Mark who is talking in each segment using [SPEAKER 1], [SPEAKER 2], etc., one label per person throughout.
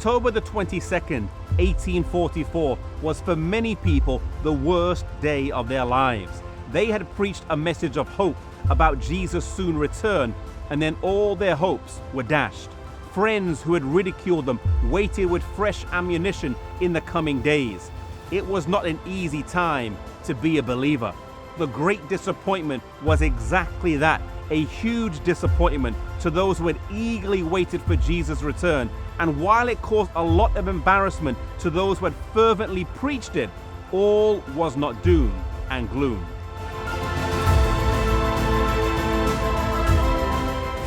[SPEAKER 1] October the 22nd, 1844 was for many people the worst day of their lives. They had preached a message of hope about Jesus' soon return, and then all their hopes were dashed. Friends who had ridiculed them waited with fresh ammunition in the coming days. It was not an easy time to be a believer. The great disappointment was exactly that, a huge disappointment to those who had eagerly waited for Jesus' return. And while it caused a lot of embarrassment to those who had fervently preached it, all was not doom and gloom.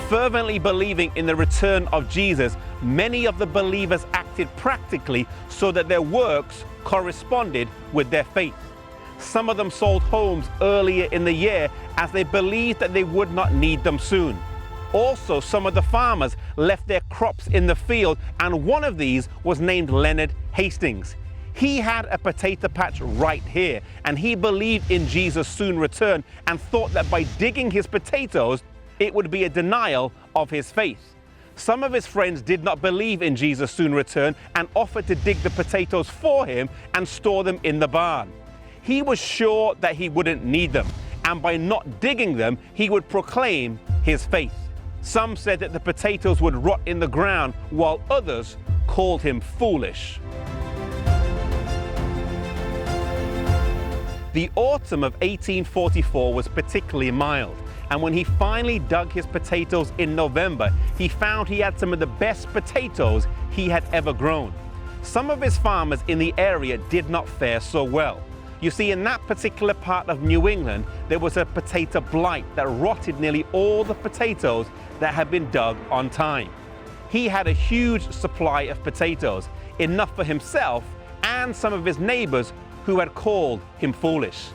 [SPEAKER 1] Fervently believing in the return of Jesus, many of the believers acted practically so that their works corresponded with their faith. Some of them sold homes earlier in the year as they believed that they would not need them soon. Also, some of the farmers left their crops in the field, and one of these was named Leonard Hastings. He had a potato patch right here, and he believed in Jesus' soon return and thought that by digging his potatoes, it would be a denial of his faith. Some of his friends did not believe in Jesus' soon return and offered to dig the potatoes for him and store them in the barn. He was sure that he wouldn't need them, and by not digging them, he would proclaim his faith. Some said that the potatoes would rot in the ground, while others called him foolish. The autumn of 1844 was particularly mild, and when he finally dug his potatoes in November, he found he had some of the best potatoes he had ever grown. Some of his farmers in the area did not fare so well. You see, in that particular part of New England, there was a potato blight that rotted nearly all the potatoes that had been dug on time. He had a huge supply of potatoes, enough for himself and some of his neighbors who had called him foolish.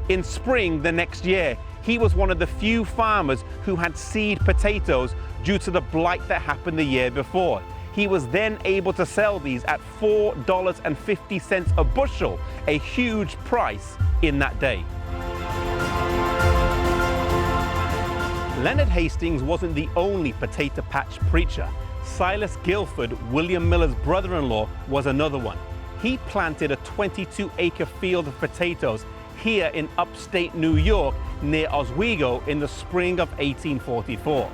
[SPEAKER 1] In spring the next year, he was one of the few farmers who had seed potatoes due to the blight that happened the year before. He was then able to sell these at $4.50 a bushel, a huge price in that day. Leonard Hastings wasn't the only potato patch preacher. Silas Guilford, William Miller's brother-in-law, was another one. He planted a 22-acre field of potatoes here in upstate New York near Oswego in the spring of 1844.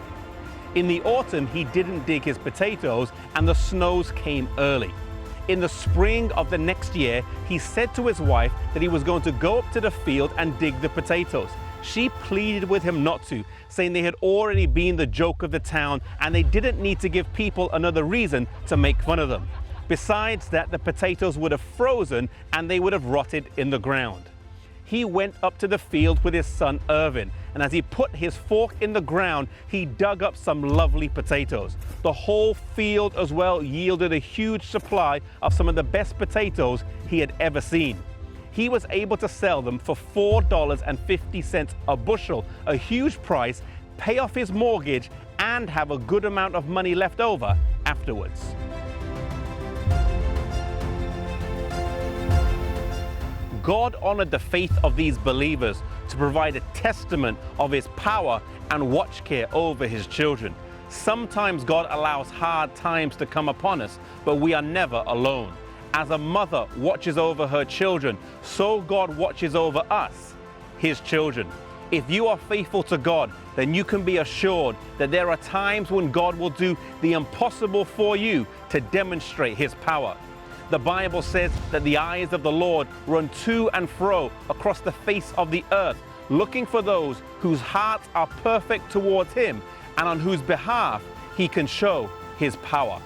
[SPEAKER 1] In the autumn, he didn't dig his potatoes and the snows came early. In the spring of the next year, he said to his wife that he was going to go up to the field and dig the potatoes. She pleaded with him not to, saying they had already been the joke of the town and they didn't need to give people another reason to make fun of them. Besides that, the potatoes would have frozen and they would have rotted in the ground. He went up to the field with his son Irvin, and as he put his fork in the ground, he dug up some lovely potatoes. The whole field as well yielded a huge supply of some of the best potatoes he had ever seen. He was able to sell them for $4.50 a bushel, a huge price, pay off his mortgage, and have a good amount of money left over afterwards. God honored the faith of these believers to provide a testament of his power and watch care over his children. Sometimes God allows hard times to come upon us, but we are never alone. As a mother watches over her children, so God watches over us, his children. If you are faithful to God, then you can be assured that there are times when God will do the impossible for you to demonstrate his power. The Bible says that the eyes of the Lord run to and fro across the face of the earth, looking for those whose hearts are perfect towards him and on whose behalf he can show his power.